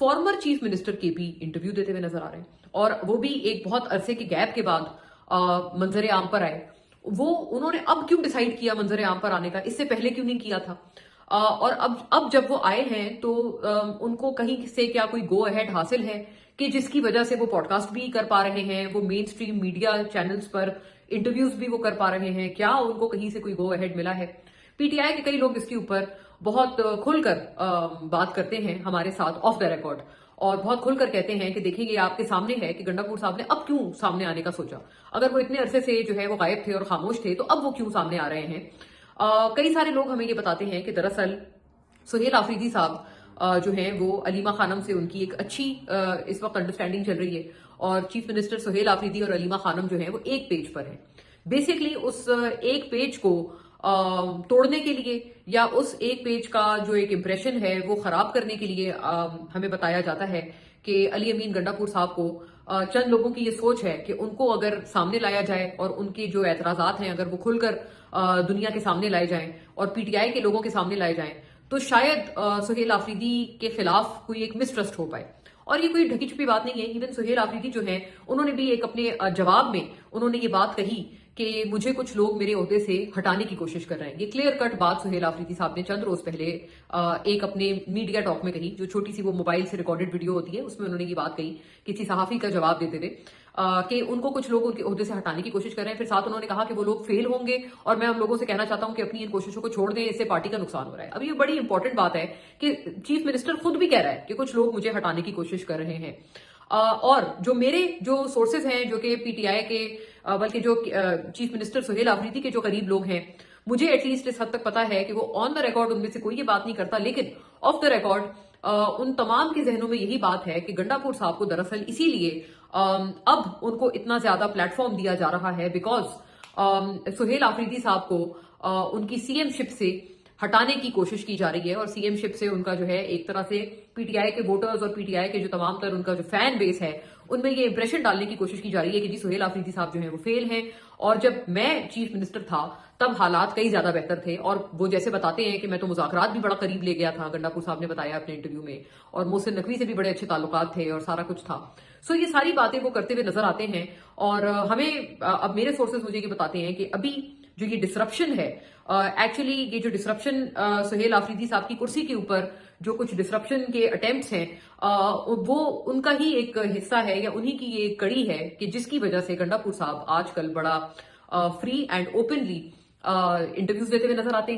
Former chief minister के भी interview देते हुए नजर आ रहे हैं, और वो भी एक बहुत अरसे के गैप के बाद मंजर आम पर आए। वो उन्होंने अब क्यों डिसाइड किया मंजर आम पर आने का, इससे पहले क्यों नहीं किया था? और अब जब वो आए हैं तो उनको कहीं से क्या कोई गो अहेड हासिल है कि जिसकी वजह से वो पॉडकास्ट भी कर पा रहे हैं, वो मेन स्ट्रीम मीडिया चैनल्स पर इंटरव्यूज भी वो कर पा रहे हैं? क्या उनको कहीं से कोई गो अहेड मिला है? पीटीआई के कई लोग इसके ऊपर बहुत खुलकर बात करते हैं हमारे साथ ऑफ द रिकॉर्ड, और बहुत खुलकर कहते हैं कि देखिए ये आपके सामने है कि गंडापुर साहब ने अब क्यों सामने आने का सोचा। अगर वो इतने अरसे से जो है वो गायब थे और खामोश थे, तो अब वो क्यों सामने आ रहे हैं? कई सारे लोग हमें ये बताते हैं कि दरअसल सुहेल आफरीदी साहब जो है वो अलीमा खानम से उनकी एक अच्छी इस वक्त अंडरस्टैंडिंग चल रही है, और चीफ मिनिस्टर सुहेल आफरीदी और अलीमा खानम जो है वो एक पेज पर है। बेसिकली उस एक पेज को तोड़ने के लिए या उस एक पेज का जो एक इम्प्रेशन है वो खराब करने के लिए हमें बताया जाता है कि अली अमीन गंडापुर साहब को चंद लोगों की ये सोच है कि उनको अगर सामने लाया जाए और उनके जो एतराजात हैं अगर वो खुलकर दुनिया के सामने लाए जाएं और पीटीआई के लोगों के सामने लाए जाएं, तो शायद सुहेल आफरीदी के खिलाफ कोई एक मिसट्रस्ट हो पाए। और ये कोई ढकी छुपी बात नहीं है। इवन सुहेल आफरीदी जो है उन्होंने भी एक अपने जवाब में उन्होंने ये बात कही कि मुझे कुछ लोग मेरे ओहदे से हटाने की कोशिश कर रहे हैं। ये क्लियर कट बात सुहेल आफरीदी साहब ने चंद रोज पहले एक अपने मीडिया टॉक में कही, जो छोटी सी वो मोबाइल से रिकॉर्डेड वीडियो होती है, उसमें उन्होंने ये बात कही किसी सहाफी का जवाब देते हुए कि उनको कुछ लोग उनके ओहदे से हटाने की कोशिश कर रहे हैं। फिर साथ उन्होंने कहा कि वो लोग फेल होंगे और मैं उन लोगों से कहना चाहता हूं कि अपनी इन कोशिशों को छोड़ दें, इससे पार्टी का नुकसान हो रहा है। अब ये बड़ी इंपॉर्टेंट बात है कि चीफ मिनिस्टर खुद भी कह रहा है कि कुछ लोग मुझे हटाने की कोशिश कर रहे हैं। और जो मेरे जो सोर्सेज हैं जो कि पीटीआई के बल्कि जो चीफ मिनिस्टर सुहेल आफरीदी के जो करीब लोग हैं, मुझे एटलीस्ट इस हद तक पता है कि वो ऑन द रिकॉर्ड उनमें से कोई ये बात नहीं करता, लेकिन ऑफ द रिकॉर्ड उन तमाम के जहनों में यही बात है कि गंडापुर साहब को दरअसल इसीलिए अब उनको इतना ज्यादा प्लेटफॉर्म दिया जा रहा है बिकॉज सुहेल आफरीदी साहब को उनकी सीएम शिप से हटाने की कोशिश की जा रही है, और सीएम शिप से उनका जो है एक तरह से पीटीआई के वोटर्स और पीटीआई के जो तमाम तर उनका जो फैन बेस है उनमें ये इंप्रेशन डालने की कोशिश की जा रही है कि जी सुहेल आफरीदी साहब जो है वो फेल हैं, और जब मैं चीफ मिनिस्टर था तब हालात कई ज्यादा बेहतर थे। और वो जैसे बताते हैं कि मैं तो मुज़ाकरात भी बड़ा करीब ले गया था, गंडापुर साहब ने बताया अपने इंटरव्यू में, और मोहसिन नकवी से भी बड़े अच्छे ताल्लुकात थे और सारा कुछ था। सो ये सारी बातें वो करते हुए नजर आते हैं, और हमें अब मेरे सोर्सेज मुझे ये बताते हैं कि अभी जो ये डिसरप्शन है, एक्चुअली ये जो डिसरप्शन सुहेल आफरीदी साहब की कुर्सी के ऊपर जो कुछ डिसरप्शन के अटेम्प्ट्स हैं, वो उनका ही एक हिस्सा है या उन्हीं की ये एक कड़ी है कि जिसकी वजह से गंडापुर साहब आजकल बड़ा फ्री एंड ओपनली इंटरव्यूज देते हुए नजर आते हैं।